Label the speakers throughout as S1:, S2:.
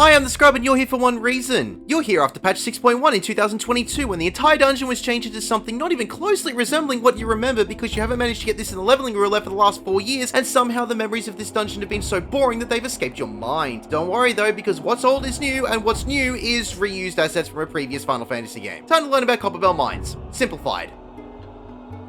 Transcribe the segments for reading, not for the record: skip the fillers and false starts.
S1: Hi, I'm the Scrub and you're here for one reason. You're here after patch 6.1 in 2022 when the entire dungeon was changed into something not even closely resembling what you remember because you haven't managed to get this in the leveling roulette for the last 4 years and somehow the memories of this dungeon have been so boring that they've escaped your mind. Don't worry though, because what's old is new and what's new is reused assets from a previous Final Fantasy game. Time to learn about Copperbell Mines. Simplified.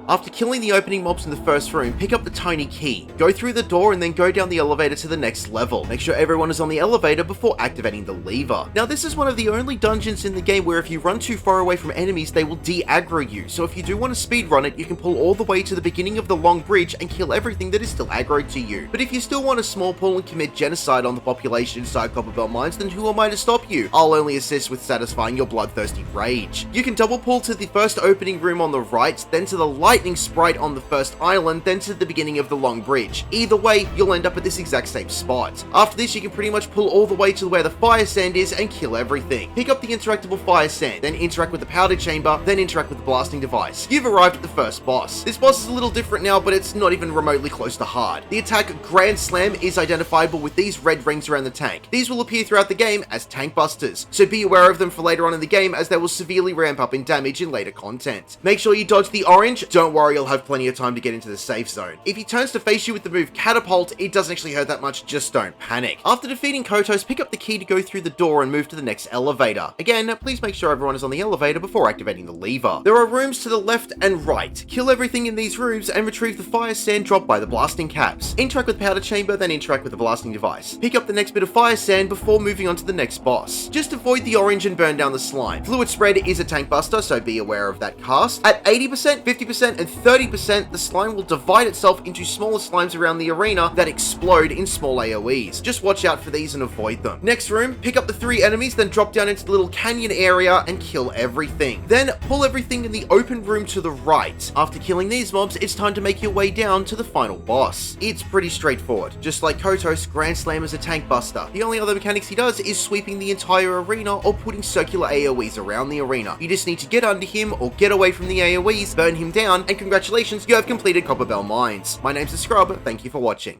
S1: After killing the opening mobs in the first room, pick up the tiny key, go through the door and then go down the elevator to the next level. Make sure everyone is on the elevator before activating the lever. Now this is one of the only dungeons in the game where if you run too far away from enemies, they will de-aggro you. So if you do want to speedrun it, you can pull all the way to the beginning of the long bridge and kill everything that is still aggroed to you. But if you still want a small pull and commit genocide on the population inside Copperbell Mines, then who am I to stop you? I'll only assist with satisfying your bloodthirsty rage. You can double pull to the first opening room on the right, then to the lightning sprite on the first island, then to the beginning of the long bridge. Either way, you'll end up at this exact same spot. After this, you can pretty much pull all the way to where the fire sand is and kill everything. Pick up the interactable fire sand, then interact with the powder chamber, then interact with the blasting device. You've arrived at the first boss. This boss is a little different now, but it's not even remotely close to hard. The attack Grand Slam is identifiable with these red rings around the tank. These will appear throughout the game as tank busters, so be aware of them for later on in the game as they will severely ramp up in damage in later content. Make sure you dodge the orange. Don't worry, you'll have plenty of time to get into the safe zone. If he turns to face you with the move Catapult, it doesn't actually hurt that much, just don't panic. After defeating Kotos, pick up the key to go through the door and move to the next elevator. Again, please make sure everyone is on the elevator before activating the lever. There are rooms to the left and right. Kill everything in these rooms and retrieve the fire sand dropped by the blasting caps. Interact with the powder chamber, then interact with the blasting device. Pick up the next bit of fire sand before moving on to the next boss. Just avoid the orange and burn down the slime. Fluid spread is a tank buster, so be aware of that cast. At 80%, 50%, and 30%, the slime will divide itself into smaller slimes around the arena that explode in small AoEs. Just watch out for these and avoid them. Next room, pick up the 3 enemies, then drop down into the little canyon area and kill everything. Then pull everything in the open room to the right. After killing these mobs, it's time to make your way down to the final boss. It's pretty straightforward. Just like Kotos, Grand Slam is a tank buster. The only other mechanics he does is sweeping the entire arena or putting circular AoEs around the arena. You just need to get under him or get away from the AoEs, burn him down, and congratulations, you have completed Copperbell Mines. My name's the Scrub, thank you for watching.